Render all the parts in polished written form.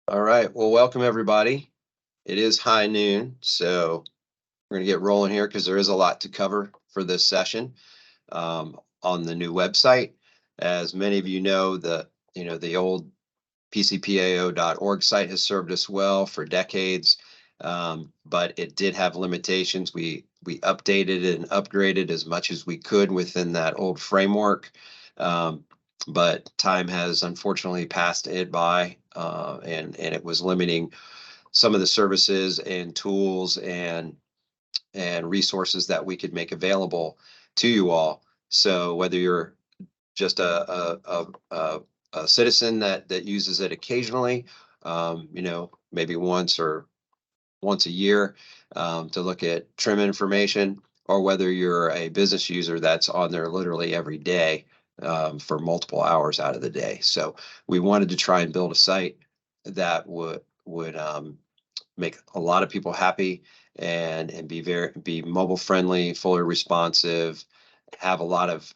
All right. Well, welcome everybody. It is high noon, so we're going to get rolling here because there is a lot to cover for this session on the new website. As many of you know, the old PCPAO.org site has served us well for decades, but it did have limitations. We updated and upgraded as much as we could within that old framework. Um, but time has unfortunately passed it by, and it was limiting some of the services and tools and resources that we could make available to you all. So whether you're just a citizen that uses it occasionally, maybe once a year, to look at trim information, or whether you're a business user that's on there literally every day, for multiple hours out of the day. So we wanted to try and build a site that would make a lot of people happy and be mobile friendly, fully responsive, have a lot of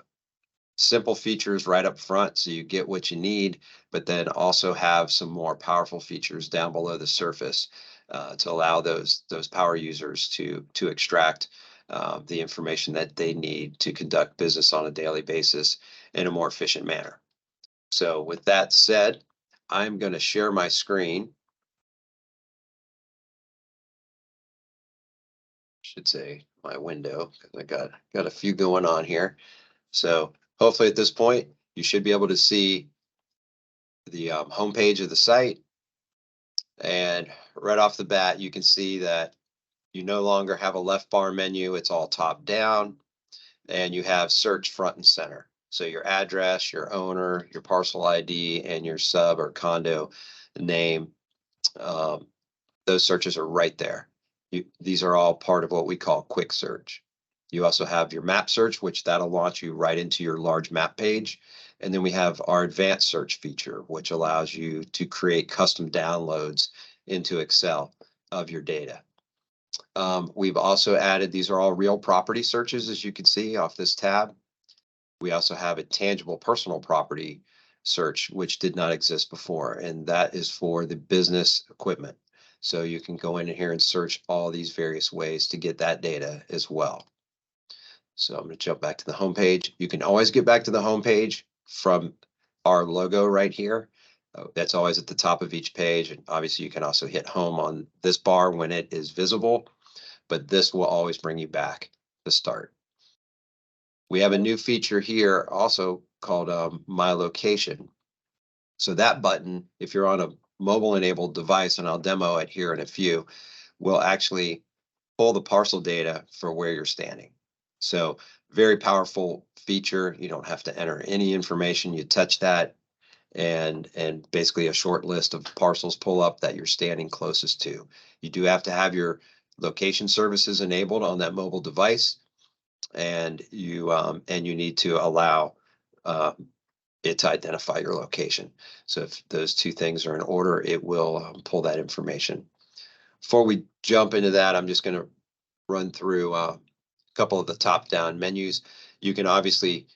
simple features right up front so you get what you need, but then also have some more powerful features down below the surface, to allow those power users to extract the information that they need to conduct business on a daily basis in a more efficient manner. So with that said, I'm going to share my screen. Should say my window because I got a few going on here. So hopefully at this point you should be able to see the homepage of the site. And right off the bat, you can see that you no longer have a left bar menu. It's all top down, and you have search front and center. So your address, your owner, your parcel ID, and your sub or condo name, um, those searches are right there. These are all part of what we call quick search. You also have your map search, which that'll launch you right into your large map page. And then we have our advanced search feature, which allows you to create custom downloads into Excel of your data. We've also added, these are all real property searches, as you can see off this tab. We also have a tangible personal property search, which did not exist before, and that is for the business equipment. So you can go in here and search all these various ways to get that data as well. So I'm going to jump back to the home page. You can always get back to the home page from our logo right here. That's always at the top of each page. And obviously you can also hit home on this bar when it is visible, but this will always bring you back to start. We have a new feature here also called My Location. So that button, if you're on a mobile enabled device, and I'll demo it here in a few, will actually pull the parcel data for where you're standing. So very powerful feature. You don't have to enter any information. You touch that and basically a short list of parcels pull up that you're standing closest to. You do have to have your location services enabled on that mobile device, and you need to allow it to identify your location. So if those two things are in order, it will pull that information. Before we jump into that, I'm just going to run through a couple of the top-down menus. You can obviously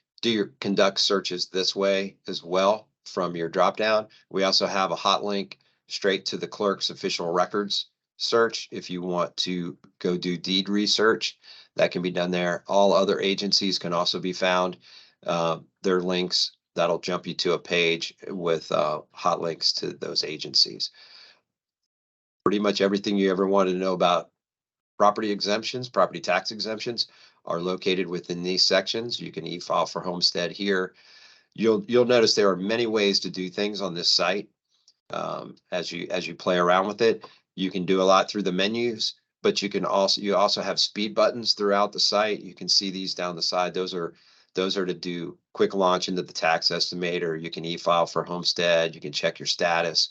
conduct searches this way as well from your drop-down. We also have a hot link straight to the clerk's official records search. If you want to go do deed research, that can be done there. All other agencies can also be found. Their links that'll jump you to a page with hot links to those agencies. Pretty much everything you ever wanted to know about property exemptions, property tax exemptions, are located within these sections. You can e-file for homestead here. You'll notice there are many ways to do things on this site. As you play around with it, you can do a lot through the menus, but you also have speed buttons throughout the site. You can see these down the side. Those are to do quick launch into the tax estimator. You can e-file for homestead. You can check your status,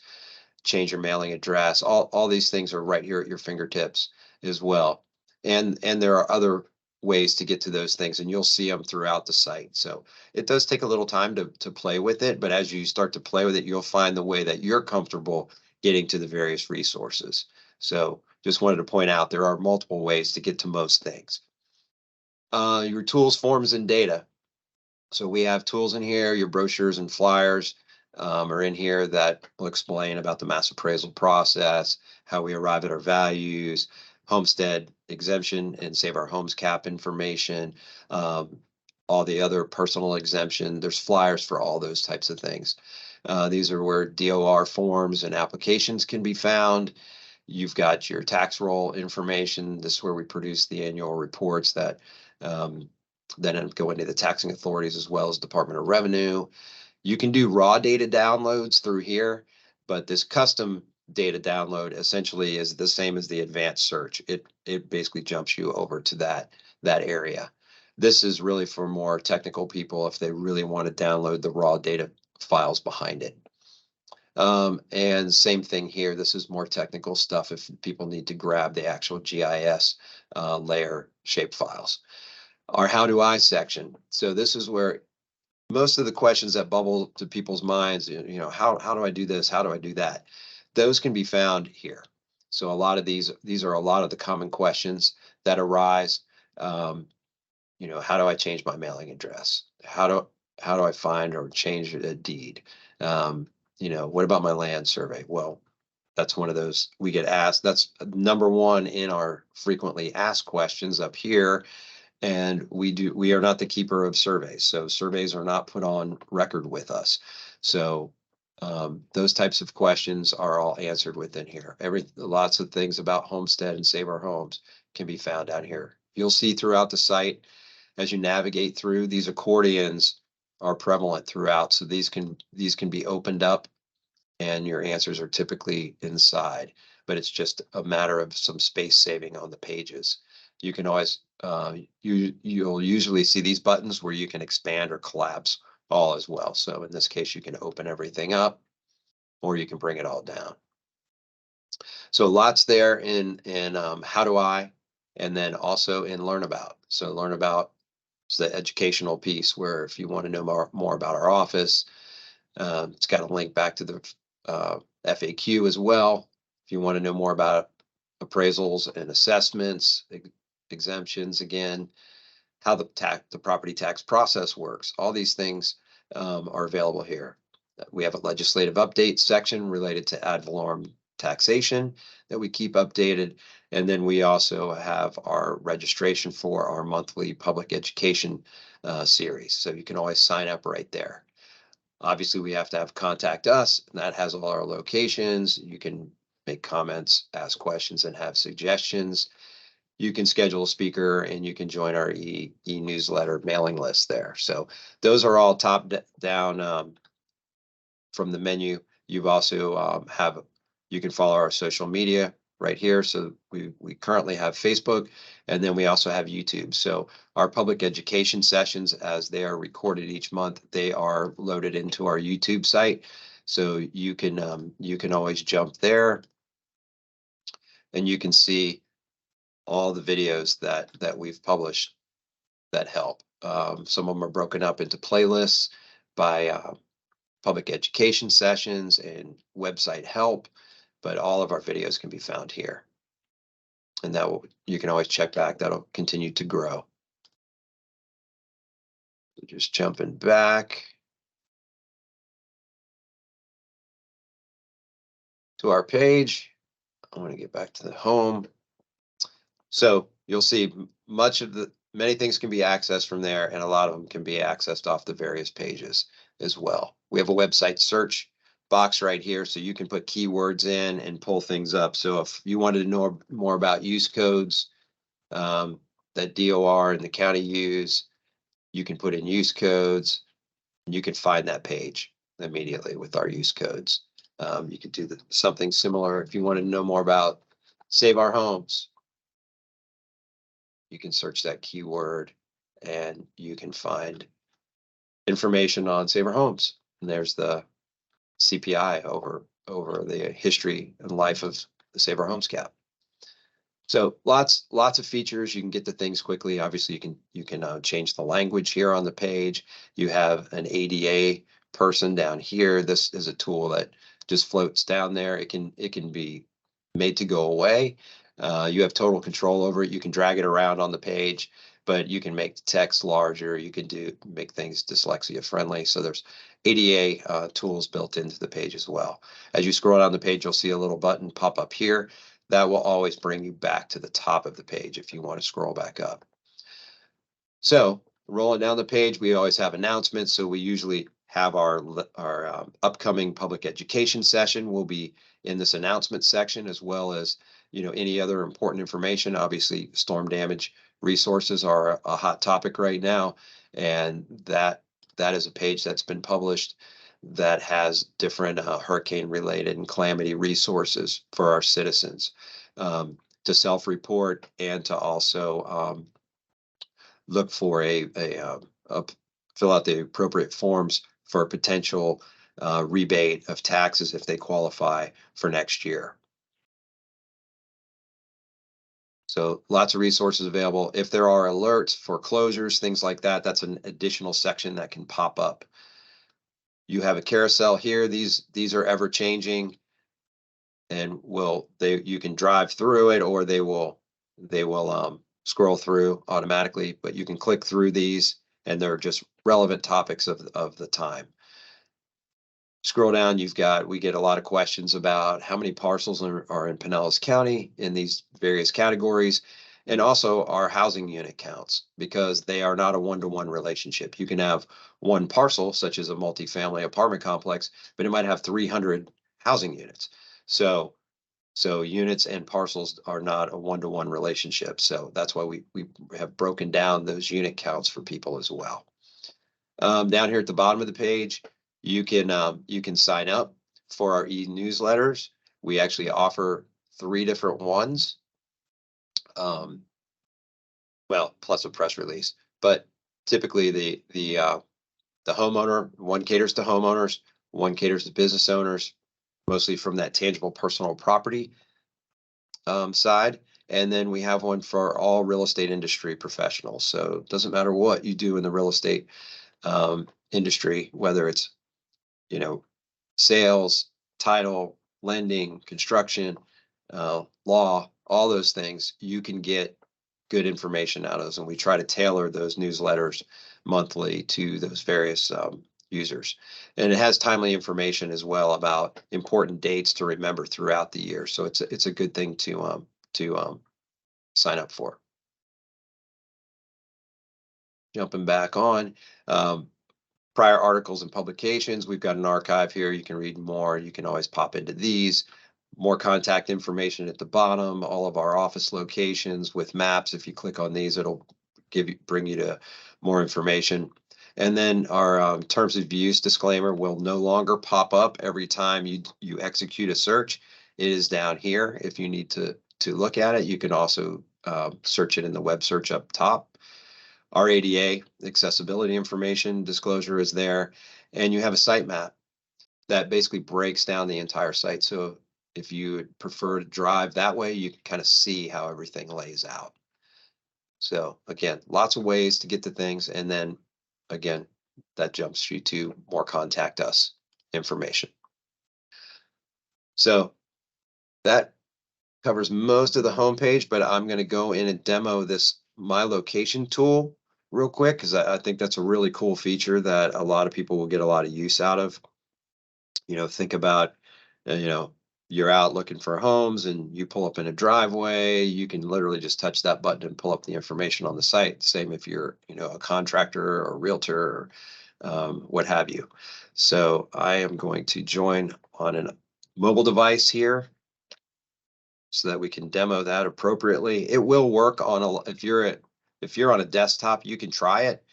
change your mailing address. All these things are right here at your fingertips as well. And there are other ways to get to those things, and you'll see them throughout the site. So it does take a little time to play with it, but as you start to play with it, you'll find the way that you're comfortable getting to the various resources. So just wanted to point out there are multiple ways to get to most things. Your tools, forms, and data. So we have tools in here, your brochures and flyers. are in here that will explain about the mass appraisal process, how we arrive at our values, homestead exemption and save our homes cap information, all the other personal exemption. There's flyers for all those types of things. These are where DOR forms and applications can be found. You've got your tax roll information. This is where we produce the annual reports that then go into the taxing authorities as well as Department of Revenue. You can do raw data downloads through here, but this custom data download essentially is the same as the advanced search. It basically jumps you over to that area. This is really for more technical people if they really want to download the raw data files behind it. And same thing here. This is more technical stuff if people need to grab the actual GIS layer shape files. Our how do I section. So this is where most of the questions that bubble to people's minds, how do I do this? How do I do that? Those can be found here. So a lot of these are a lot of the common questions that arise. How do I change my mailing address? How do I find or change a deed? What about my land survey? Well, that's one of those we get asked. That's number one in our frequently asked questions up here. And we are not the keeper of surveys. So surveys are not put on record with us. So those types of questions are all answered within here. Lots of things about Homestead and Save Our Homes can be found down here. You'll see throughout the site as you navigate through, these accordions are prevalent throughout. So these can be opened up and your answers are typically inside, but it's just a matter of some space saving on the pages. You can always, you'll usually see these buttons where you can expand or collapse all as well. So in this case, you can open everything up or you can bring it all down. So lots there in how do I, and then also in learn about. So learn about is the educational piece where if you want to know more about our office, it's got a link back to the FAQ as well. If you want to know more about appraisals and assessments, exemptions, again, how the property tax process works, all these things are available here. We have a legislative update section related to ad valorem taxation that we keep updated. And then we also have our registration for our monthly public education series. So you can always sign up right there. Obviously, we have to have contact us, and that has all our locations. You can make comments, ask questions, and have suggestions. You can schedule a speaker, and you can join our e-newsletter mailing list there. So those are all top down from the menu. You've also you can follow our social media right here. So we currently have Facebook, and then we also have YouTube. So our public education sessions, as they are recorded each month, they are loaded into our YouTube site. So you can always jump there, and you can see all the videos that we've published that help. Some of them are broken up into playlists by public education sessions and website help, but all of our videos can be found here. And you can always check back. That'll continue to grow. So just jumping back to our page. I want to get back to the home. So you'll see many things can be accessed from there, and a lot of them can be accessed off the various pages as well. We have a website search box right here, so you can put keywords in and pull things up. So if you wanted to know more about use codes that DOR and the county use, you can put in use codes, and you can find that page immediately with our use codes. You could do something similar if you want to know more about Save Our Homes. You can search that keyword and you can find information on Save Our Homes. And there's the CPI over the history and life of the Save Our Homes cap. So lots of features. You can get to things quickly. Obviously, you can change the language here on the page. You have an ADA person down here. This is a tool that just floats down there. It can be made to go away. You have total control over it. You can drag it around on the page. but you can make the text larger. You can make things dyslexia friendly. So there's ADA tools built into the page as well. As you scroll down the page, you'll see a little button pop up here that will always bring you back to the top of the page if you want to scroll back up. So rolling down the page, we always have announcements. So we usually have our upcoming public education session will be in this announcement section, as well as any other important information. Obviously, storm damage resources are a hot topic right now, and that is a page that's been published that has different hurricane related and calamity resources for our citizens to self-report and to also look for fill out the appropriate forms for potential rebate of taxes if they qualify for next year. So lots of resources available. If there are alerts, foreclosures, things like that, that's an additional section that can pop up. You have a carousel here. These are ever changing, and you can drive through it, or they will scroll through automatically, but you can click through these and they're just relevant topics of the time. Scroll down, we get a lot of questions about how many parcels are in Pinellas County in these various categories, and also our housing unit counts, because they are not a one-to-one relationship. You can have one parcel, such as a multifamily apartment complex, but it might have 300 housing units. So units and parcels are not a one-to-one relationship. So that's why we have broken down those unit counts for people as well. Down here at the bottom of the page, you can sign up for our e-newsletters. We actually offer 3 different ones. Well, plus a press release, but typically the homeowner, one caters to homeowners, one caters to business owners, mostly from that tangible personal property side. And then we have one for all real estate industry professionals. So it doesn't matter what you do in the real estate industry, whether it's, sales, title, lending, construction, law, all those things, you can get good information out of those. And we try to tailor those newsletters monthly to those various users. And it has timely information as well about important dates to remember throughout the year. So it's a good thing to sign up for. Jumping back on, prior articles and publications, we've got an archive here. You can read more. You can always pop into these. More contact information at the bottom, all of our office locations with maps. If you click on these, it'll bring you to more information. And then our terms of use disclaimer will no longer pop up every time you execute a search. It is down here. If you need to look at it, you can also search it in the web search up top. Our ADA accessibility information disclosure is there, and you have a sitemap that basically breaks down the entire site. So if you prefer to drive that way, you can kind of see how everything lays out. So again, lots of ways to get to things. And then again, that jumps you to more contact us information. So that covers most of the homepage, but I'm going to go in and demo this My Location tool real quick, because I think that's a really cool feature that a lot of people will get a lot of use out of. Think about, you're out looking for homes and you pull up in a driveway, you can literally just touch that button and pull up the information on the site. Same if you're, a contractor or a realtor or what have you. So I am going to join on a mobile device here so that we can demo that appropriately. It will work on if you're on a desktop, you can try it.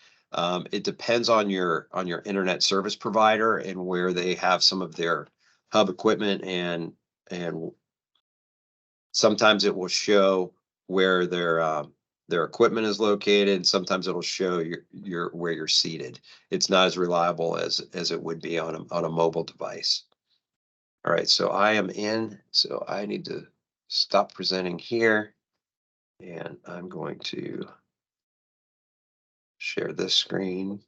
It depends on your internet service provider and where they have some of their hub equipment, and sometimes it will show where their equipment is located. Sometimes it'll show where you're seated. It's not as reliable as it would be on a mobile device. All right, so I am in. So I need to stop presenting here, and I'm going to share this screen.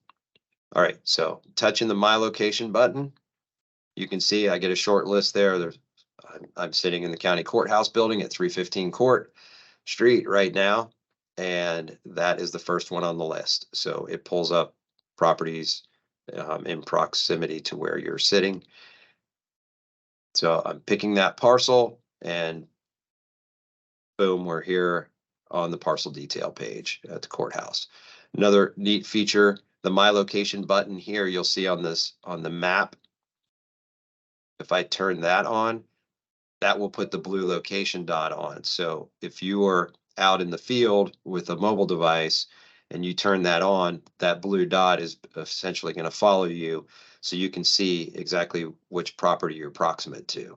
All right, so touching the My Location button, you can see I get a short list there. I'm sitting in the county courthouse building at 315 Court Street right now. and that is the first one on the list. So it pulls up properties in proximity to where you're sitting. So I'm picking that parcel, and boom, we're here on the parcel detail page at the courthouse. Another neat feature, the My Location button here, you'll see on the map. If I turn that on, that will put the blue location dot on. So if you are out in the field with a mobile device and you turn that on, that blue dot is essentially going to follow you, so you can see exactly which property you're proximate to.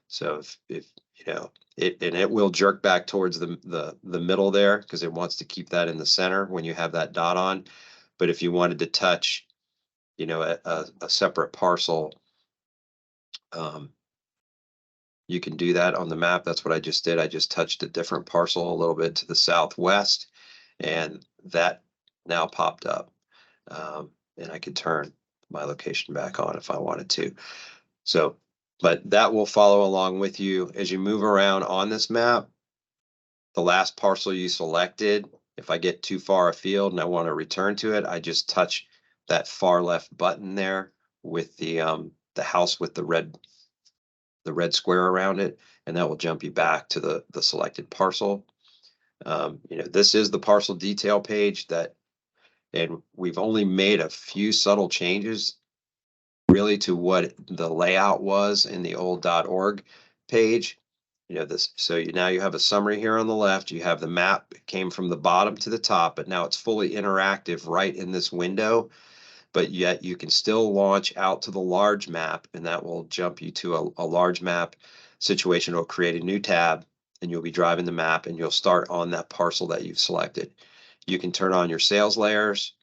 So if you know it, and it will jerk back towards the middle there because it wants to keep that in the center when you have that dot on. But if you wanted to touch, a separate parcel, um, you can do that on the map. That's what I just did. I just touched a different parcel a little bit to the southwest, and that now popped up. And I could turn my location back on if I wanted to. So, but that will follow along with you as you move around on this map. The last parcel you selected, if I get too far afield and I want to return to it, I just touch that far left button there with the house with the red square around it, and that will jump you back to the selected parcel. This is the parcel detail page and we've only made a few subtle changes really to what the layout was in the old .org page. Now you have a summary here on the left. You have the map. It came from the bottom to the top, but now it's fully interactive right in this window. But yet you can still launch out to the large map, and that will jump you to a large map situation. It'll create a new tab, and you'll be driving the map, and you'll start on that parcel that you've selected. You can turn on your sales layers,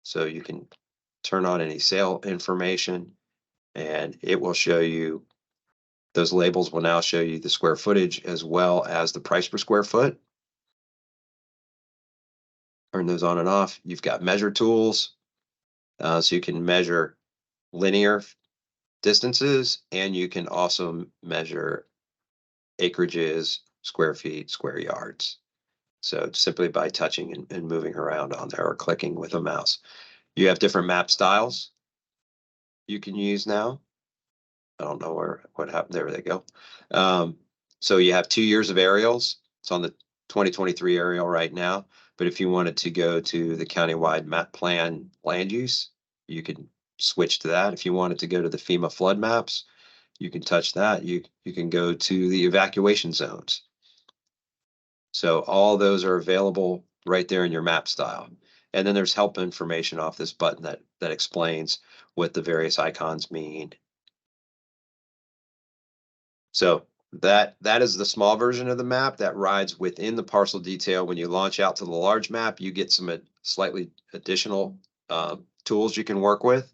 so you can turn on any sale information, and it will show you, those labels will now show you the square footage as well as the price per square foot. Turn those on and off. You've got measure tools, so you can measure linear distances, and you can also measure acreages, square feet, square yards. So simply by touching and moving around on there or clicking with a mouse. You have different map styles you can use now. I don't know what happened. There they go. So you have 2 years of aerials. It's on the 2023 aerial right now. But if you wanted to go to the countywide map plan land use, you could switch to that. If you wanted to go to the FEMA flood maps, you can touch that. You can go to the evacuation zones. So all those are available right there in your map style. And then there's help information off this button that explains what the various icons mean. So that is the small version of the map that rides within the parcel detail. When you launch out to the large map, you get some slightly additional tools you can work with.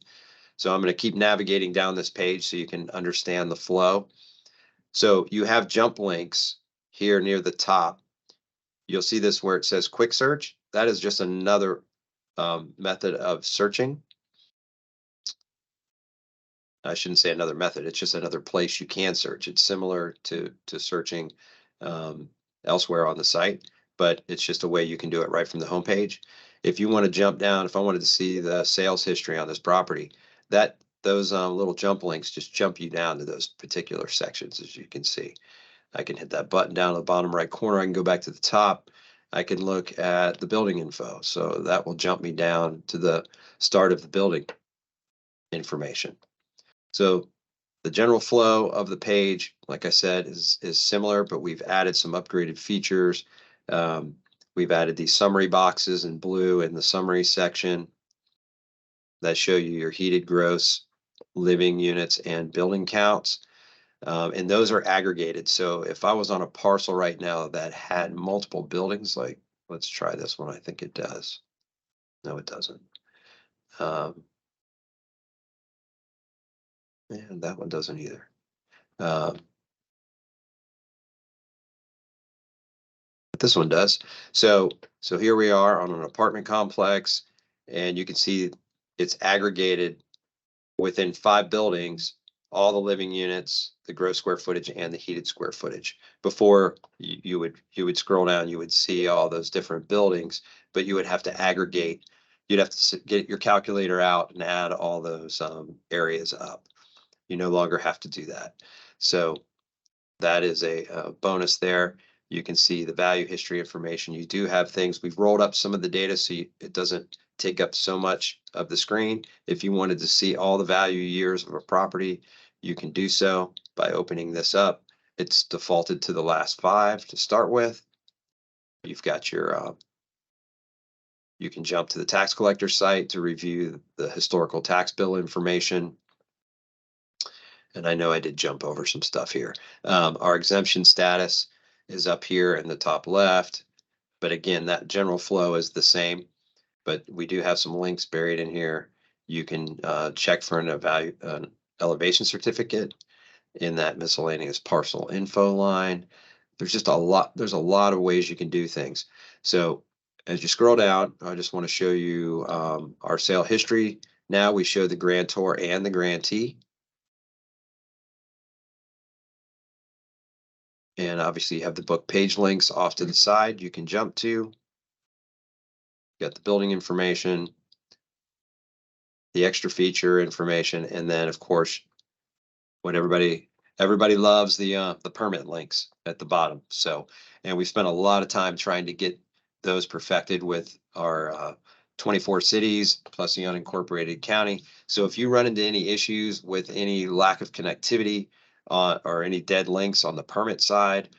So I'm going to keep navigating down this page so you can understand the flow. So you have jump links here near the top. You'll see this where it says quick search. That is just another method of searching. I shouldn't say another method. It's just another place you can search. It's similar to searching elsewhere on the site, but it's just a way you can do it right from the homepage. If you want to jump down, if I wanted to see the sales history on this property, those little jump links just jump you down to those particular sections, as you can see. I can hit that button down in the bottom right corner. I can go back to the top. I can look at the building info. So that will jump me down to the start of the building information. So the general flow of the page, like I said, is similar, but we've added some upgraded features. We've added these summary boxes in blue in the summary section that show you your heated gross living units and building counts. And those are aggregated. So if I was on a parcel right now that had multiple buildings, like let's try this one. I think it does. No, it doesn't. And that one doesn't either. But this one does. So here we are on an apartment complex, and you can see it's aggregated within 5 buildings. all the living units, the gross square footage and the heated square footage. Before you would scroll down, you would see all those different buildings, but you would have to aggregate. You'd have to get your calculator out and add all those areas up. You no longer have to do that. So that is a bonus there. You can see the value history information. You do have things, we've rolled up some of the data so it doesn't take up so much of the screen. If you wanted to see all the value years of a property, you can do so by opening this up. It's defaulted to the last 5 to start with. You've got your, you can jump to the tax collector site to review the historical tax bill information. And I know I did jump over some stuff here. Our exemption status is up here in the top left. But again, that general flow is the same. But we do have some links buried in here. You can check for an elevation certificate in that miscellaneous parcel info line. There's just a lot. There's a lot of ways you can do things. So as you scroll down, I just want to show you our sale history. Now we show the grantor and the grantee. And obviously you have the book page links off to the side you can jump to. You got the building information, the extra feature information, and then of course what everybody loves, the permit links at the bottom. So, and we spent a lot of time trying to get those perfected with our 24 cities plus the unincorporated county. So if you run into any issues with any lack of connectivity or any dead links on the permit side,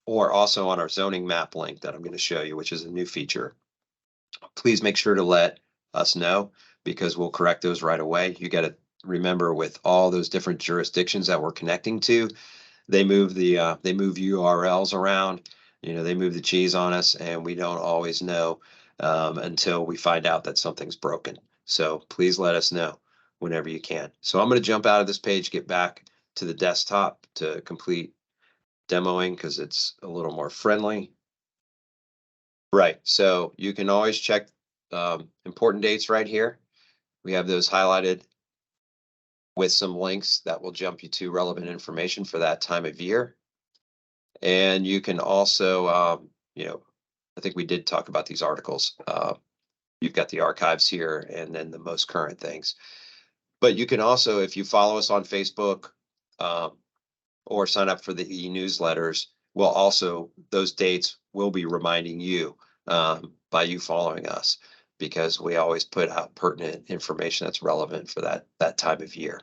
or also on our zoning map link that I'm going to show you, which is a new feature, please make sure to let us know because we'll correct those right away. You got to remember with all those different jurisdictions that we're connecting to, they move URLs around, they move the cheese on us and we don't always know until we find out that something's broken. So please let us know whenever you can. So I'm going to jump out of this page, get back to the desktop to complete demoing because it's a little more friendly. Right, so you can always check important dates right here. We have those highlighted with some links that will jump you to relevant information for that time of year. And you can also, I think we did talk about these articles. You've got the archives here and then the most current things. But you can also, if you follow us on Facebook or sign up for the e-newsletters, those dates will be reminding you by you following us because we always put out pertinent information that's relevant for that time of year.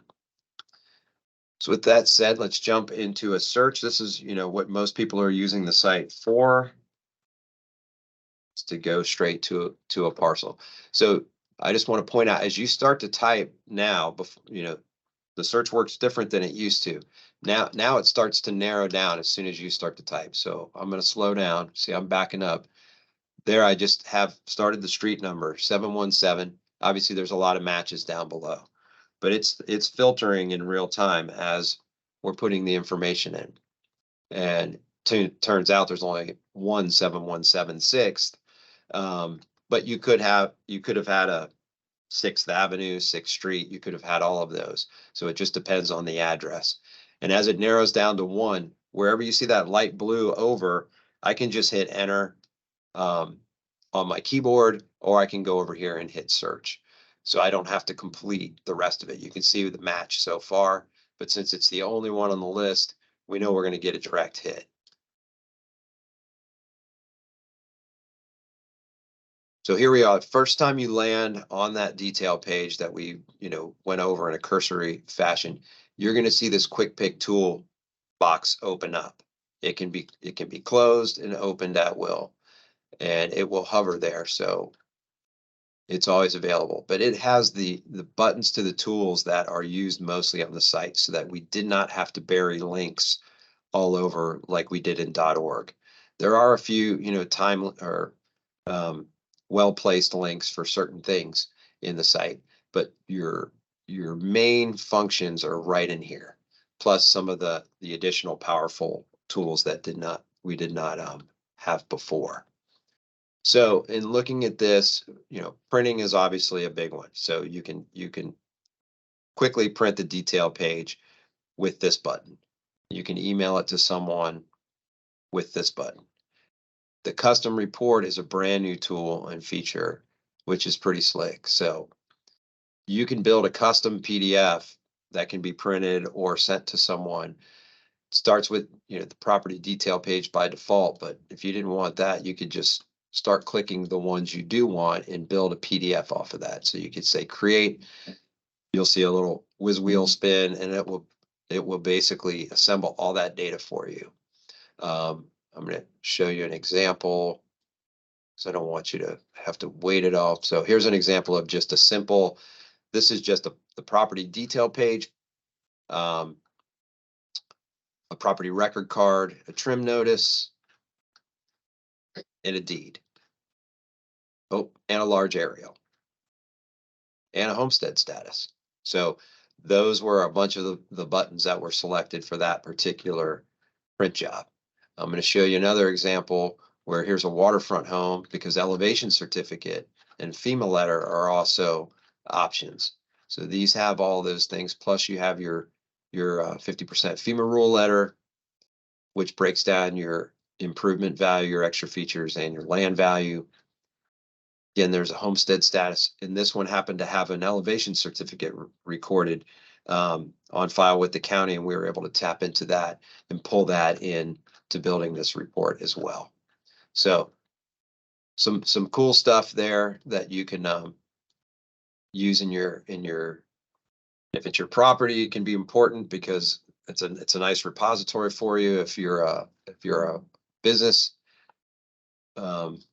So with that said, let's jump into a search. This is, what most people are using the site for. It's to go straight to a parcel. So I just want to point out, as you start to type now, the search works different than it used to. Now it starts to narrow down as soon as you start to type. So I'm going to slow down. See, I'm backing up. There, I just have started the street number 717. Obviously, there's a lot of matches down below, but it's filtering in real time as we're putting the information in. And turns out there's only one 7176. But you could have had a 6th Avenue, 6th Street. You could have had all of those. So it just depends on the address. And as it narrows down to 1, wherever you see that light blue over, I can just hit enter on my keyboard, or I can go over here and hit search. So I don't have to complete the rest of it. You can see the match so far, but since it's the only one on the list, we know we're going to get a direct hit. So here we are. First time you land on that detail page that we, went over in a cursory fashion, you're going to see this quick pick tool box open up. It can be closed and opened at will, and it will hover there. So it's always available, but it has the buttons to the tools that are used mostly on the site so that we did not have to bury links all over like we did in .org. There are a few, time or well-placed links for certain things in the site, but your main functions are right in here, plus some of the additional powerful tools that we did not have before. So in looking at this, printing is obviously a big one. So you can quickly print the detail page with this button. You can email it to someone with this button. The custom report is a brand new tool and feature, which is pretty slick. So you can build a custom PDF that can be printed or sent to someone. It starts with, the property detail page by default, but if you didn't want that, you could just start clicking the ones you do want and build a PDF off of that. So you could say create, you'll see a little whiz wheel spin, and it will basically assemble all that data for you. I'm going to show you an example because I don't want you to have to wait it all. So here's an example of just a simple, this is just the property detail page, a property record card, a trim notice, and a deed. Oh, and a large aerial, and a homestead status. So those were a bunch of the buttons that were selected for that particular print job. I'm going to show you another example where here's a waterfront home, because elevation certificate and FEMA letter are also options. So these have all those things, plus you have your 50% FEMA rule letter, which breaks down your improvement value, your extra features, and your land value. Again, there's a homestead status, and this one happened to have an elevation certificate recorded on file with the county, and we were able to tap into that and pull that in to building this report as well. So some cool stuff there that you can use in your if it's your property, it can be important because it's a nice repository for you. If you're a business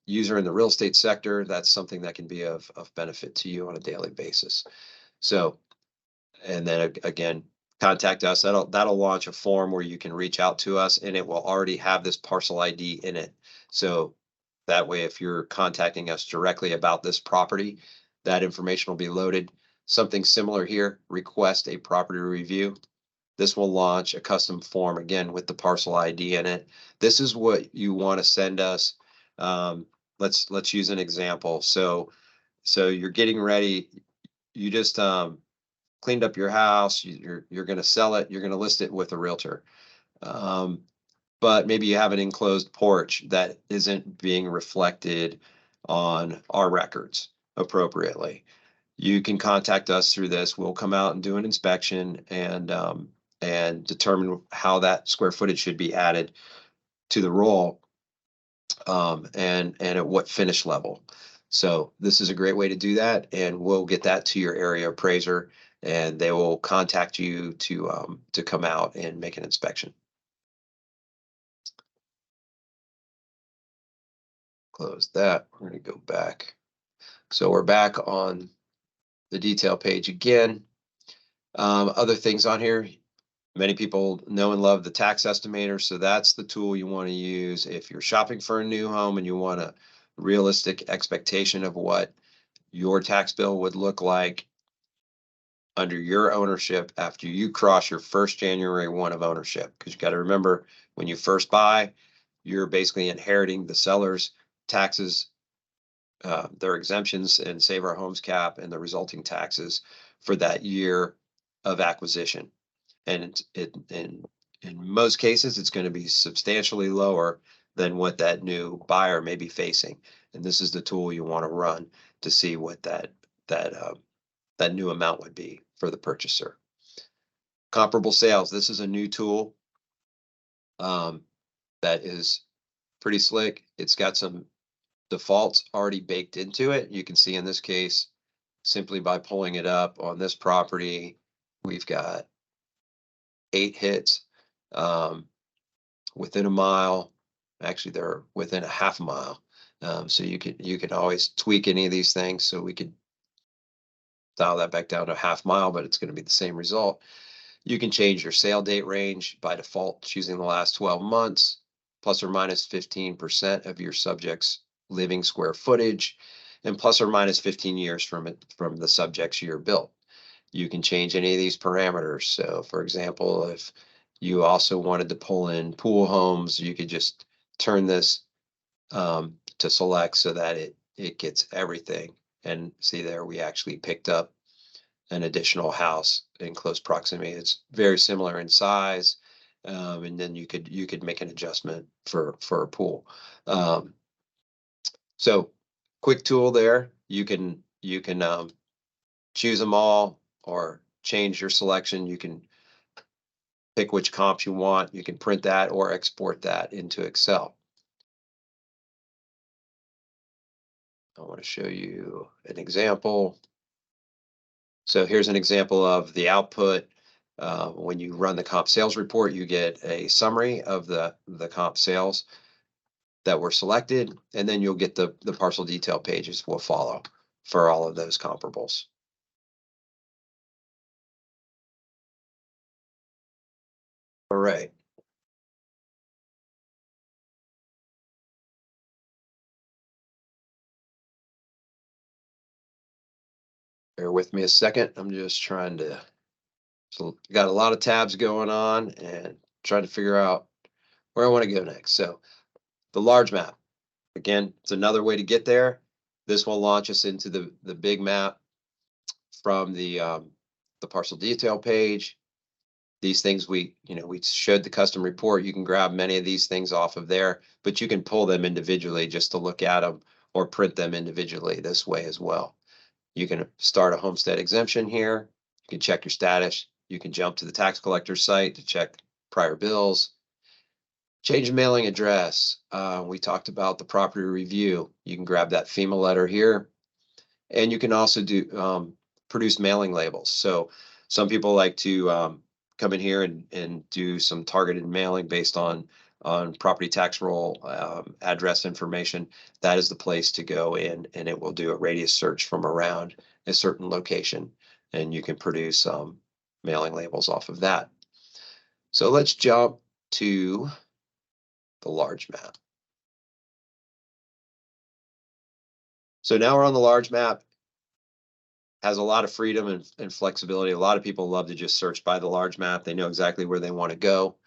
user in the real estate sector, that's something that can be of benefit to you on a daily basis. So, and then again, contact us. That'll launch a form where you can reach out to us, and it will already have this parcel ID in it. So that way, if you're contacting us directly about this property, that information will be loaded. Something similar here, request a property review. This will launch a custom form again with the parcel ID in it. This is what you want to send us. Let's use an example. So you're getting ready. You just cleaned up your house. You're going to sell it. You're going to list it with a realtor. But maybe you have an enclosed porch that isn't being reflected on our records appropriately. You can contact us through this. We'll come out and do an inspection and determine how that square footage should be added to the roll, and at what finish level. So this is a great way to do that, and we'll get that to your area appraiser, and they will contact you to come out and make an inspection. Close that. We're going to go back. So we're back on the detail page again. Other things on here, many people know and love the tax estimator. So that's the tool you want to use if you're shopping for a new home and you want a realistic expectation of what your tax bill would look like under your ownership after you cross your first January 1 of ownership. Because you got to remember, when you first buy, you're basically inheriting the seller's taxes, their exemptions and Save Our Homes cap, and the resulting taxes for that year of acquisition. And in most cases, it's going to be substantially lower than what that new buyer may be facing. And this is the tool you want to run to see what that new amount would be for the purchaser. Comparable sales. This is a new tool that is pretty slick. It's got some defaults already baked into it. You can see in this case, simply by pulling it up on this property, we've got 8 hits within a mile. Actually, they're within a half a mile. So you can always tweak any of these things. So we could dial that back down to a half mile, but it's going to be the same result. You can change your sale date range by default, choosing the last 12 months, plus or minus 15% of your subject's living square footage, and plus or minus 15 years from the subject's year built. You can change any of these parameters. So for example, if you also wanted to pull in pool homes, you could just turn this to select so that it gets everything. And see there, we actually picked up an additional house in close proximity. It's very similar in size. And then you could make an adjustment for a pool. So quick tool there. You can choose them all or change your selection. You can pick which comps you want. You can print that or export that into Excel. I want to show you an example. So here's an example of the output. When you run the comp sales report, you get a summary of the comp sales that were selected, and then you'll get the parcel detail pages will follow for all of those comparables. All right. Bear with me a second. I'm just trying to, so got a lot of tabs going on and trying to figure out where I want to go next. So the large map, again, it's another way to get there. This will launch us into the big map from the parcel detail page. These things we showed the custom report. You can grab many of these things off of there, but you can pull them individually just to look at them or print them individually this way as well. You can start a homestead exemption here. You can check your status. You can jump to the tax collector's site to check prior bills. Change mailing address. We talked about the property review. You can grab that FEMA letter here. And you can also do produce mailing labels. So some people like to come in here and do some targeted mailing based on property tax roll address information. That is the place to go in, and it will do a radius search from around a certain location, and you can produce mailing labels off of that. So let's jump to the large map. So now we're on the large map. Has a lot of freedom and flexibility. A lot of people love to just search by the large map. They know exactly where they want to go.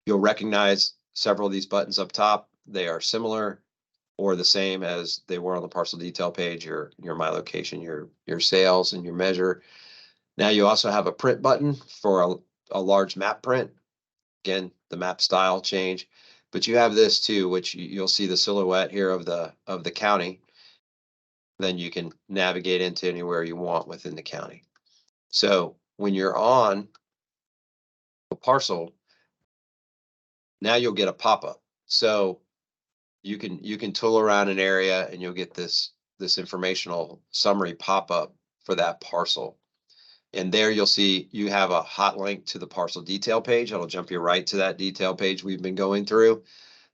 You'll recognize several of these buttons up top. They are similar or the same as they were on the parcel detail page, your my location, your sales, and your measure. Now you also have a print button for a large map print. Again, the map style change, but you have this too, which you'll see the silhouette here of the county. Then you can navigate into anywhere you want within the county. So when you're on a parcel, now you'll get a pop-up. So you can tool around an area and you'll get this informational summary pop-up for that parcel. And there you'll see you have a hot link to the parcel detail page. It'll jump you right to that detail page we've been going through.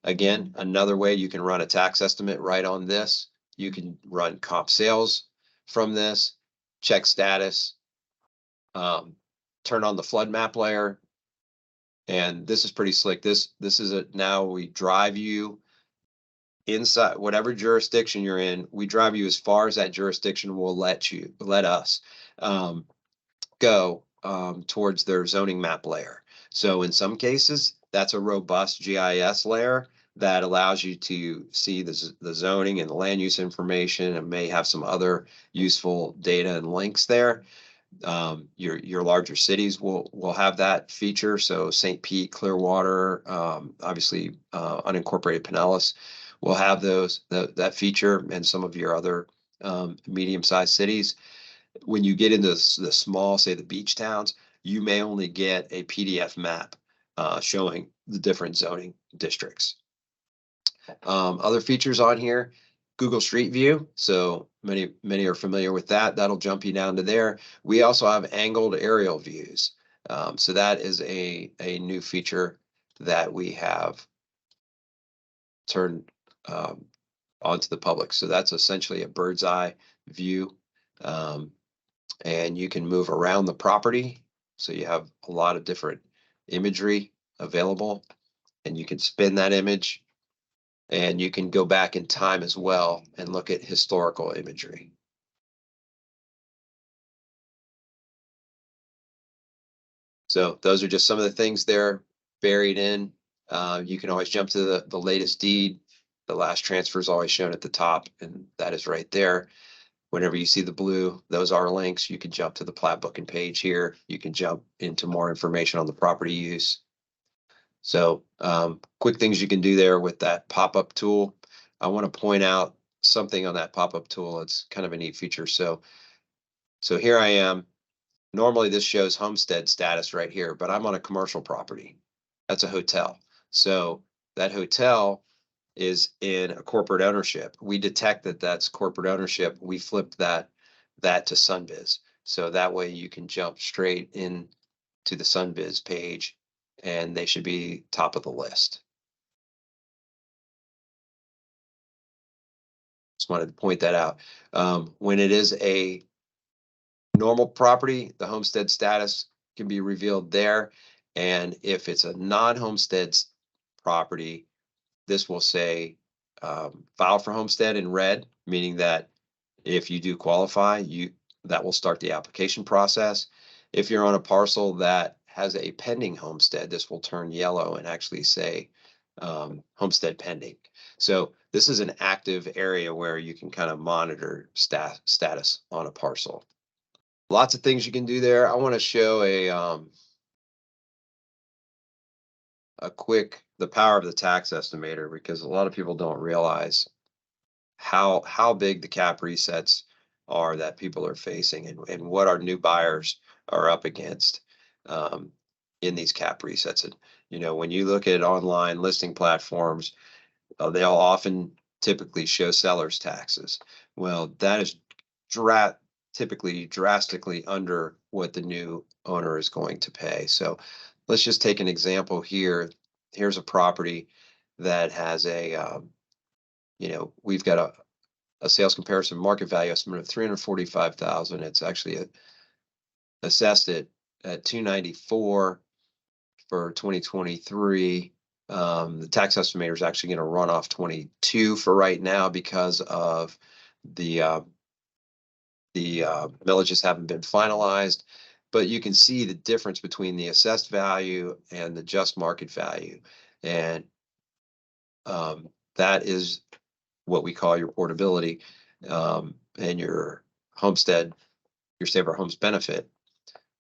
Again, another way you can run a tax estimate right on this. You can run comp sales from this, check status, turn on the flood map layer. And this is pretty slick. This is it. Now we drive you inside whatever jurisdiction you're in. We drive you as far as that jurisdiction will let us go towards their zoning map layer. So in some cases, that's a robust GIS layer that allows you to see the zoning and the land use information, and may have some other useful data and links there. Your larger cities will have that feature. So St. Pete, Clearwater, obviously unincorporated Pinellas will have that feature, and some of your other medium-sized cities. When you get into the small, say the beach towns, you may only get a PDF map showing the different zoning districts. Other features on here, Google Street View. So many are familiar with that. That'll jump you down to there. We also have angled aerial views. So that is a new feature that we have turned onto the public. So that's essentially a bird's eye view. And you can move around the property. So you have a lot of different imagery available, and you can spin that image. And you can go back in time as well and look at historical imagery. So those are just some of the things there buried in. You can always jump to the latest deed. The last transfer is always shown at the top, and that is right there. Whenever you see the blue, those are links. You can jump to the plat booking page here. You can jump into more information on the property use. So quick things you can do there with that pop-up tool. I want to point out something on that pop-up tool. It's kind of a neat feature. So here I am. Normally this shows homestead status right here, but I'm on a commercial property. That's a hotel. So that hotel is in a corporate ownership. We detect that that's corporate ownership. We flip that to Sunbiz. So that way you can jump straight in to the Sunbiz page and they should be top of the list. Just wanted to point that out. When it is a normal property, the homestead status can be revealed there. And if it's a non-homestead property, this will say file for homestead in red, meaning that if you do qualify, that will start the application process. If you're on a parcel that has a pending homestead, this will turn yellow and actually say homestead pending. So this is an active area where you can kind of monitor status on a parcel. Lots of things you can do there. I want to show the power of the tax estimator, because a lot of people don't realize how big the cap resets are that people are facing and what our new buyers are up against in these cap resets. And when you look at online listing platforms, they'll often typically show sellers taxes. Well, that is typically drastically under what the new owner is going to pay. So let's just take an example here. Here's a property that has we've got a sales comparison market value estimate of 345,000. It's actually assessed at 294 for 2023. The tax estimator is actually going to run off 22 for right now because of the villages haven't been finalized, but you can see the difference between the assessed value and the just market value. And that is what we call your portability and your homestead, your Save Our Homes benefit.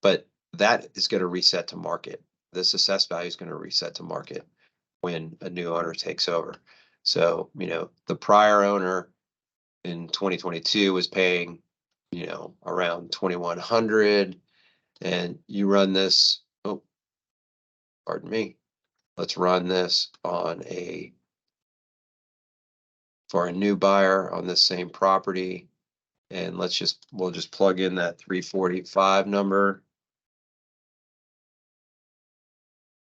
But that is going to reset to market. This assessed value is going to reset to market when a new owner takes over. So, the prior owner in 2022 was paying around 2,100, and you run this, pardon me, let's run this for a new buyer on this same property, and we'll just plug in that 345 number.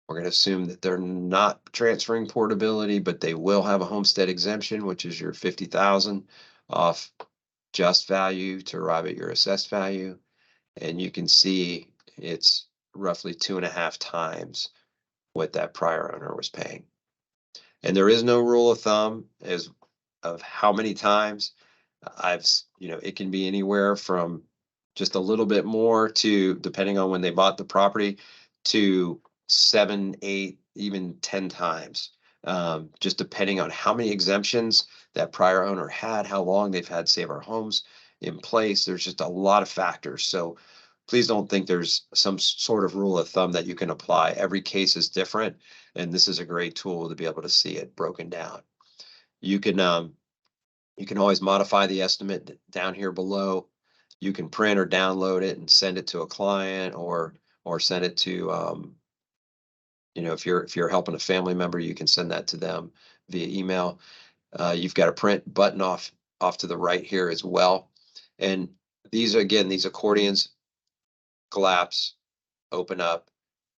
We're going to assume that they're not transferring portability, but they will have a homestead exemption, which is your 50,000 off just value to arrive at your assessed value. And you can see it's roughly 2.5 times what that prior owner was paying. And there is no rule of thumb as of how many times. It can be anywhere from just a little bit more to, depending on when they bought the property, to 7, 8, even 10 times, just depending on how many exemptions that prior owner had, how long they've had Save Our Homes in place. There's just a lot of factors. So please don't think there's some sort of rule of thumb that you can apply. Every case is different, and this is a great tool to be able to see it broken down. You can always modify the estimate down here below. You can print or download it and send it to a client, or send it to if you're helping a family member, you can send that to them via email. You've got a print button off to the right here as well. And these accordions collapse, open up,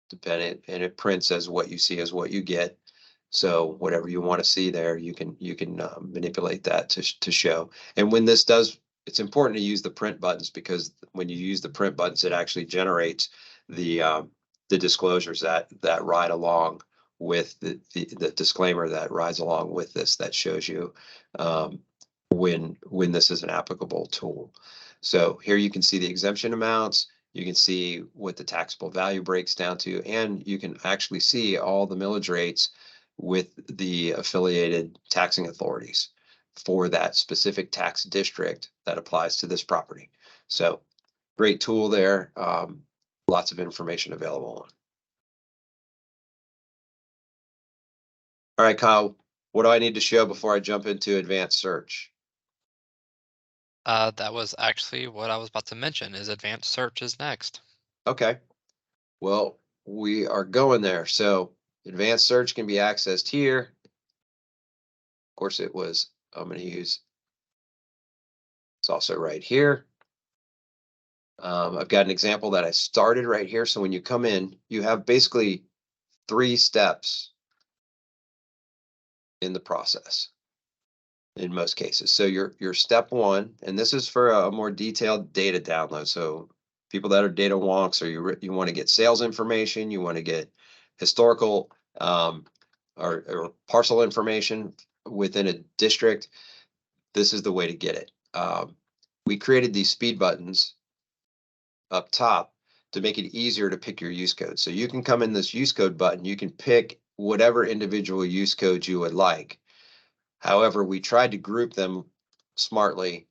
depending, and it prints as what you see as what you get. So whatever you want to see there, you can manipulate that to show. And when this does, it's important to use the print buttons, because when you use the print buttons, it actually generates the disclosures that ride along with the disclaimer that rides along with this, that shows you when this is an applicable tool. So here you can see the exemption amounts. You can see what the taxable value breaks down to, and you can actually see all the millage rates with the affiliated taxing authorities. for that specific tax district that applies to this property. So great tool there. Lots of information available. All right, Kyle, what do I need to show before I jump into advanced search? That was actually what I was about to mention, is advanced search is next. Okay, well, we are going there. So advanced search can be accessed here. Of course, I'm going to use, it's also right here. I've got an example that I started right here. So when you come in, you have basically 3 steps in the process in most cases. So your step 1, and this is for a more detailed data download. So people that are data wonks, or you want to get sales information, you want to get historical or parcel information within a district, this is the way to get it. We created these speed buttons up top to make it easier to pick your use code. So you can come in this use code button, you can pick whatever individual use code you would like. However, we tried to group them smartly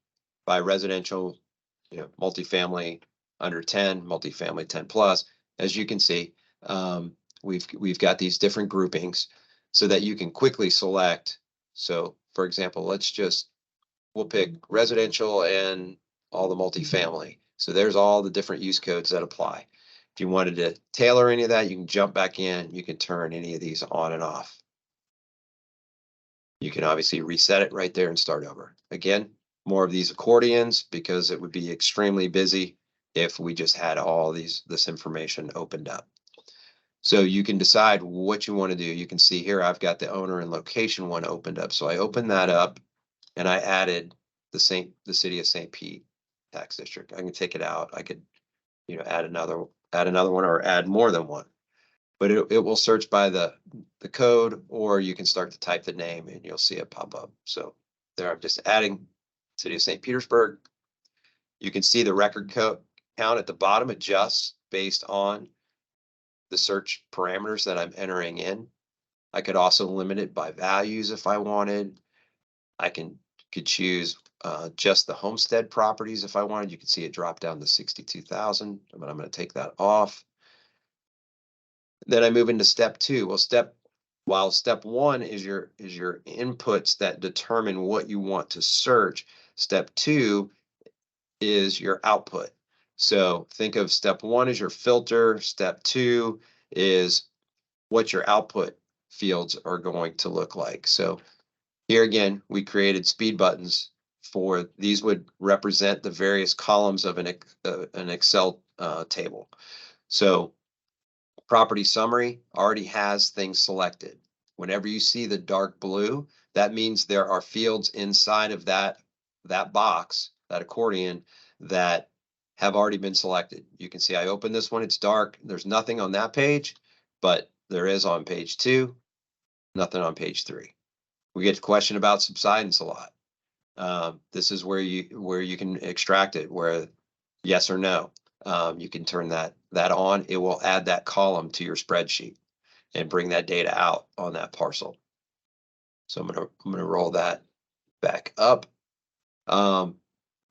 by residential, multifamily under 10, multifamily 10 plus. As you can see, we've got these different groupings so that you can quickly select. So for example, we'll pick residential and all the multifamily. So there's all the different use codes that apply. If you wanted to tailor any of that, you can jump back in, you can turn any of these on and off. You can obviously reset it right there and start over. Again, more of these accordions because it would be extremely busy if we just had all this information opened up. So you can decide what you want to do. You can see here I've got the owner and location one opened up. So I opened that up and I added the city of St. Pete tax district. I can take it out. I could, add another one or add more than one. But it will search by the code, or you can start to type the name and you'll see it pop up. So there I'm just adding city of St. Petersburg. You can see the record count at the bottom adjusts based on the search parameters that I'm entering in. I could also limit it by values if I wanted. I could choose just the homestead properties if I wanted. You can see it drop down to 62,000, but I'm going to take that off. Then I move into step 2. While step 1 is your inputs that determine what you want to search, step 2 is your output. So think of step 1 as your filter. Step 2 is what your output fields are going to look like. So here again, we created speed buttons for these would represent the various columns of an Excel table. So property summary already has things selected. Whenever you see the dark blue, that means there are fields inside of that box, that accordion, that have already been selected. You can see I opened this one, it's dark. There's nothing on that page, but there is on page 2, nothing on page 3. We get to question about subsidence a lot. This is where you can extract it, where yes or no. You can turn that on. It will add that column to your spreadsheet and bring that data out on that parcel. So I'm gonna roll that back up.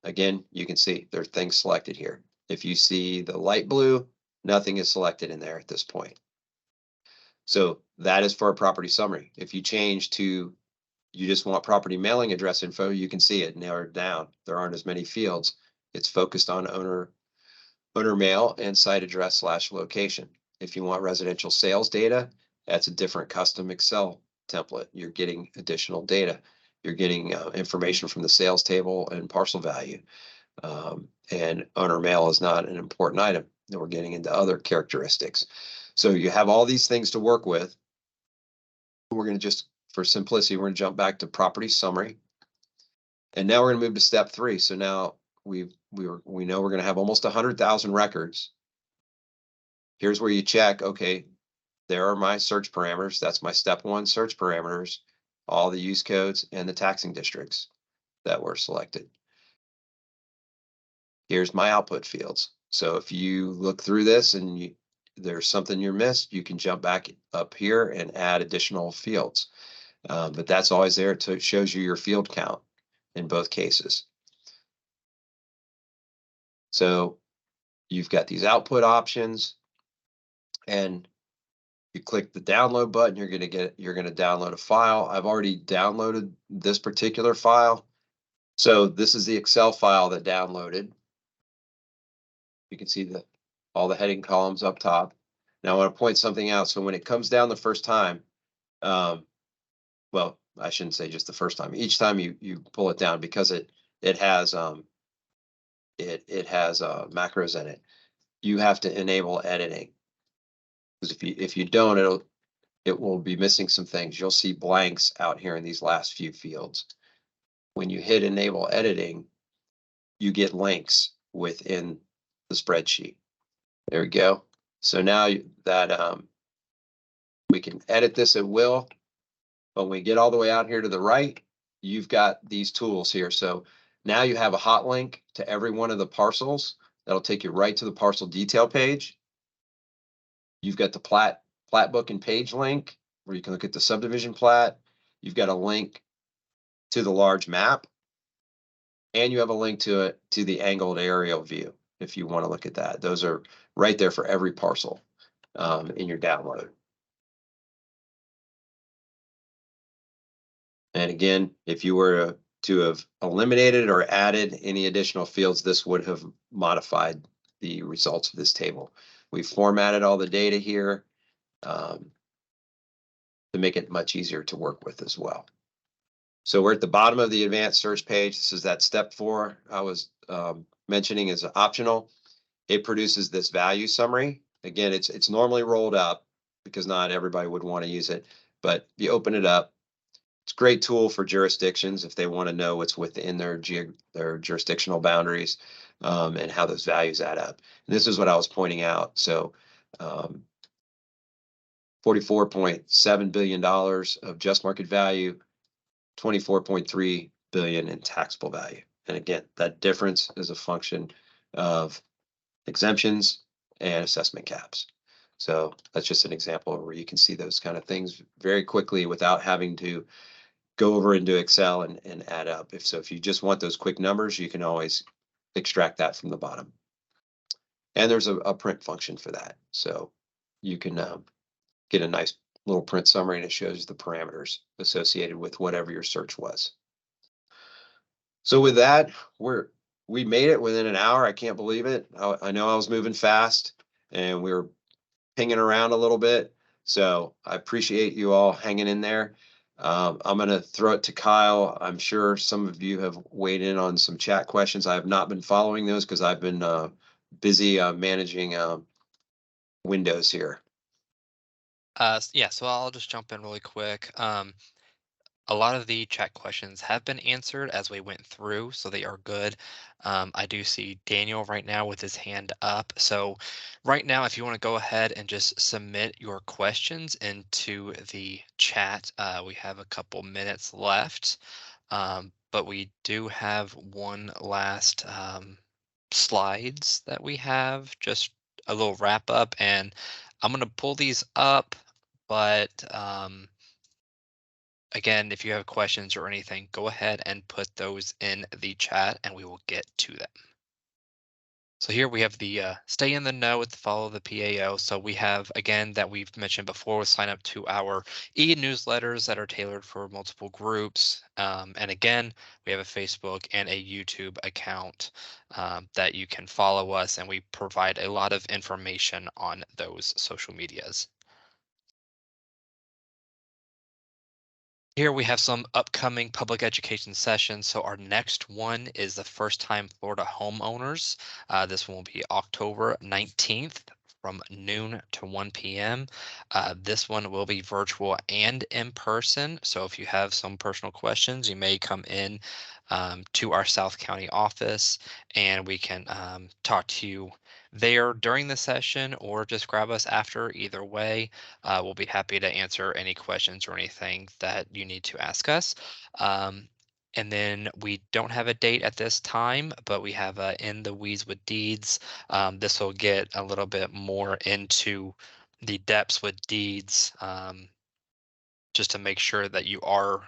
Again, you can see there are things selected here. If you see the light blue, nothing is selected in there at this point. So that is for a property summary. If you change to you just want property mailing address info, you can see it narrowed down. There aren't as many fields. It's focused on owner mail and site address / location. If you want residential sales data, that's a different custom Excel template. You're getting additional data. You're getting information from the sales table and parcel value. And owner mail is not an important item. We're getting into other characteristics. So you have all these things to work with. We're going to just, for simplicity, we're going to jump back to property summary. And now we're going to move to step 3. So now we know we're going to have almost 100,000 records. Here's where you check, okay, there are my search parameters. That's my step 1 search parameters, all the use codes and the taxing districts that were selected. Here's my output fields. So if you look through this and there's something you missed, you can jump back up here and add additional fields. But that's always there. It shows you your field count in both cases. So you've got these output options, and you click the download button, you're going to download a file. I've already downloaded this particular file. So this is the Excel file that downloaded. You can see all the heading columns up top. Now I want to point something out. So when it comes down the first time, well, I shouldn't say just the first time. Each time you pull it down, because it has macros in it. You have to enable editing, because if you don't, it will be missing some things. You'll see blanks out here in these last few fields. When you hit enable editing, you get links within the spreadsheet. There we go. So now that we can edit this at will. But when we get all the way out here to the right, you've got these tools here. So now you have a hot link to every one of the parcels. That'll take you right to the parcel detail page. You've got the plat book and page link where you can look at the subdivision plat. You've got a link to the large map, and you have a link to the angled aerial view if you want to look at that. Those are right there for every parcel in your download. And again, if you were to have eliminated or added any additional fields, this would have modified the results of this table. We formatted all the data here to make it much easier to work with as well. So we're at the bottom of the advanced search page. This is that step 4 I was mentioning is optional. It produces this value summary. Again, it's normally rolled up because not everybody would want to use it, but you open it up. It's a great tool for jurisdictions if they want to know what's within their jurisdictional boundaries and how those values add up. And this is what I was pointing out. So $44.7 billion of just market value, 24.3 billion in taxable value. And again, that difference is a function of exemptions and assessment caps. So that's just an example where you can see those kind of things very quickly without having to go over into Excel and add up. If you just want those quick numbers, you can always extract that from the bottom. And there's a print function for that. So you can get a nice little print summary, and it shows the parameters associated with whatever your search was. So with that, we made it within an hour. I can't believe it. I know I was moving fast and we were pinging around a little bit. So I appreciate you all hanging in there. I'm going to throw it to Kyle. I'm sure some of you have weighed in on some chat questions. I have not been following those because I've been busy managing Windows here. Yeah, so I'll just jump in really quick. A lot of the chat questions have been answered as we went through, so they are good. I do see Daniel right now with his hand up. So right now, if you want to go ahead and just submit your questions into the chat, we have a couple minutes left, but we do have one last slides that we have, just a little wrap up, and I'm going to pull these up, but again, if you have questions or anything, go ahead and put those in the chat and we will get to them. So here we have the stay in the know with follow the PAO. So we have, again, that we've mentioned before, sign up to our e-newsletters that are tailored for multiple groups. And again, we have a Facebook and a YouTube account that you can follow us, and we provide a lot of information on those social medias. Here we have some upcoming public education sessions. So our next one is the First Time Florida Homeowners. This one will be October 19th from noon to 1 p.m. This one will be virtual and in person. So if you have some personal questions, you may come in to our South County office and we can talk to you there during the session or just grab us after. Either way, we'll be happy to answer any questions or anything that you need to ask us. And then we don't have a date at this time, but we have In the Weeds with Deeds. This will get a little bit more into the depths with deeds just to make sure that you are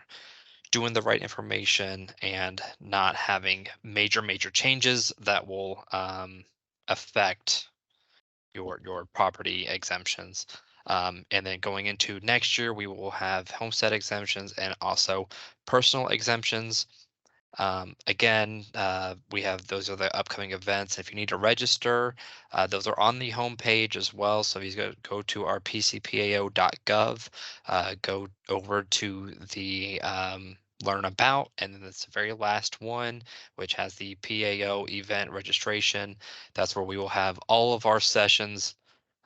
doing the right information and not having major changes that will affect your property exemptions. And then going into next year, we will have homestead exemptions and also personal exemptions. Again, we have those are the upcoming events. If you need to register, those are on the homepage as well. So if you go to our PCPAO.gov, go over to the learn about, and then it's the very last one, which has the PAO event registration. That's where we will have all of our sessions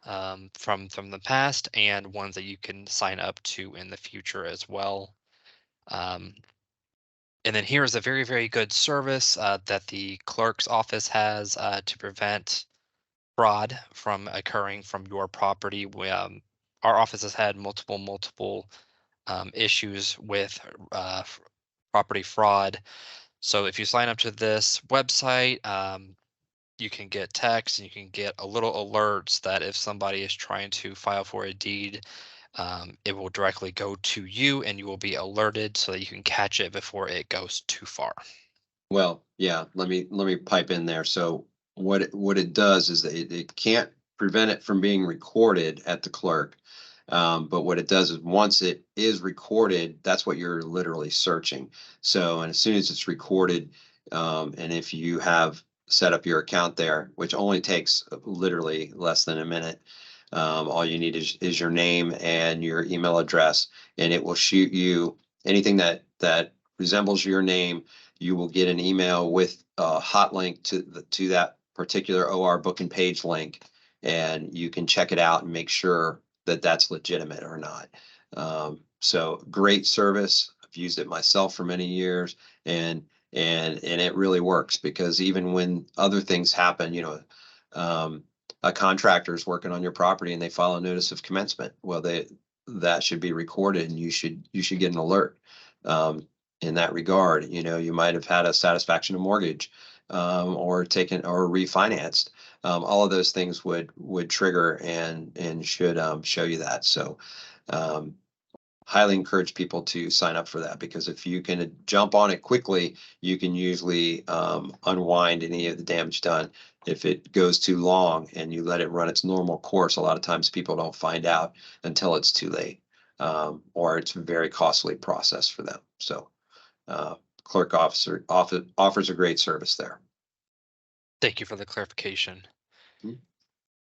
from the past and ones that you can sign up to in the future as well. Um, and then here is a very good service that the clerk's office has to prevent fraud from occurring from your property. Our office has had multiple issues with property fraud. So if you sign up to this website, you can get text and you can get a little alerts that if somebody is trying to file for a deed, it will directly go to you and you will be alerted so that you can catch it before it goes too far. Well, yeah, let me pipe in there. So what it does is that it can't prevent it from being recorded at the clerk. But what it does is once it is recorded, that's what you're literally searching. So, and as soon as it's recorded, and if you have set up your account there, which only takes literally less than a minute, all you need is your name and your email address, and it will shoot you anything that resembles your name. You will get an email with a hot link to that particular OR book and page link, and you can check it out and make sure that that's legitimate or not. So great service. I've used it myself for many years, and it really works because even when other things happen, um, a contractor is working on your property and they file a notice of commencement. Well, that should be recorded, and you should get an alert. In that regard, you might have had a satisfaction of mortgage, or taken or refinanced. All of those things would trigger and should show you that. So um, highly encourage people to sign up for that, because if you can jump on it quickly, you can usually unwind any of the damage done. If it goes too long and you let it run its normal course, a lot of times people don't find out until it's too late, or it's a very costly process for them. So uh, clerk offers a great service there. Thank you for the clarification. Mhm.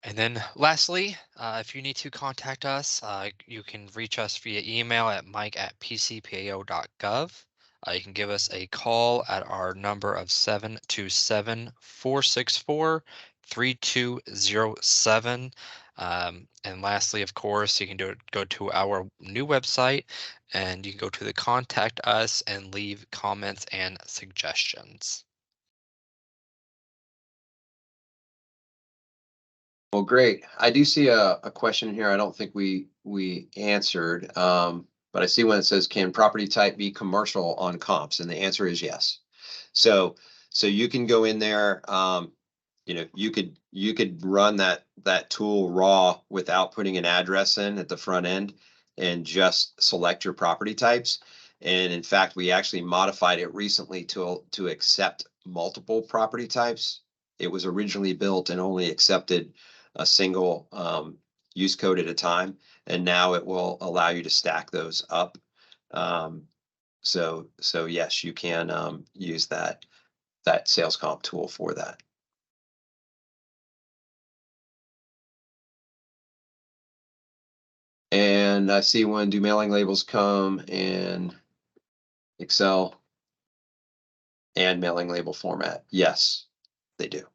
And then lastly, if you need to contact us, you can reach us via email at mike@pcpao.gov. You can give us a call at our number of 727-464-3207. And lastly, of course, you can go to our new website and you can go to the contact us and leave comments and suggestions. Well, great. I do see a question here. I don't think we answered, but I see one that says, "Can property type be commercial on comps?" And the answer is yes. So so you can go in there. You could run that tool raw without putting an address in at the front end, and just select your property types. And in fact, we actually modified it recently to accept multiple property types. It was originally built and only accepted a single use code at a time, and now it will allow you to stack those up. Um, so yes, you can use that sales comp tool for that. And I see when do mailing labels come in Excel and mailing label format? Yes, they do.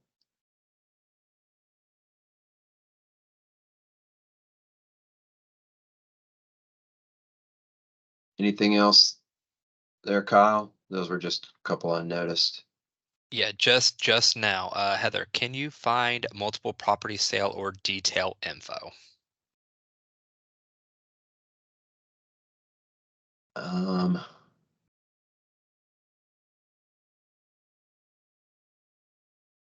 Anything else there, Kyle? Those were just a couple unnoticed. Yeah, just now, Heather, can you find multiple property sale or detail info? Um,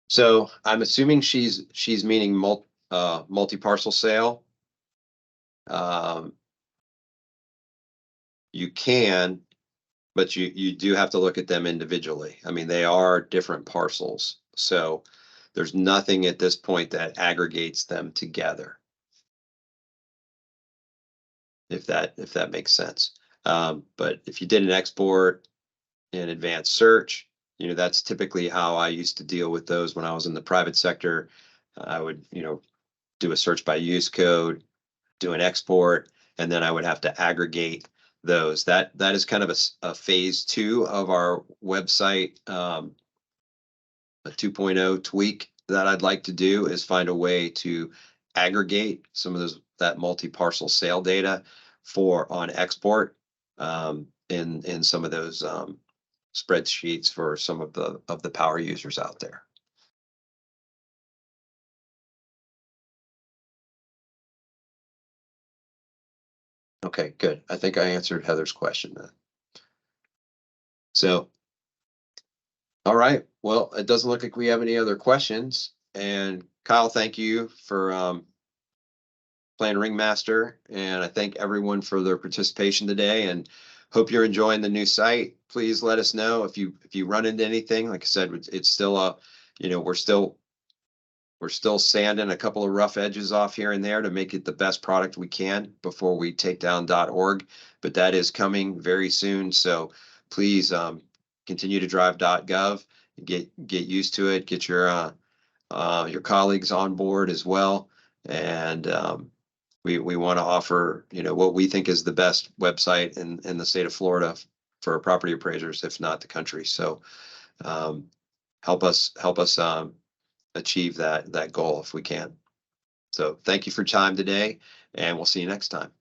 so I'm assuming she's meaning multi-parcel sale. Um, you can, but you do have to look at them individually. I mean, they are different parcels. So there's nothing at this point that aggregates them together. If that makes sense. But if you did an export in advanced search, that's typically how I used to deal with those when I was in the private sector. I would, do a search by use code, do an export, and then I would have to aggregate those. That is kind of a phase 2 of our website, a 2.0 tweak that I'd like to do is find a way to aggregate some of that multi-parcel sale data on export, in some of those spreadsheets for some of the power users out there. Okay, good. I think I answered Heather's question then. So, all right. Well, it doesn't look like we have any other questions. And Kyle, thank you for playing ringmaster. And I thank everyone for their participation today and hope you're enjoying the new site. Please let us know if you run into anything. Like I said, it's still we're still sanding a couple of rough edges off here and there to make it the best product we can before we take down .org, but that is coming very soon. So please continue to drive .gov, get used to it, get your colleagues on board as well, and we want to offer what we think is the best website in the state of Florida for property appraisers, if not the country. So help us achieve that goal if we can. So thank you for your time today, and we'll see you next time.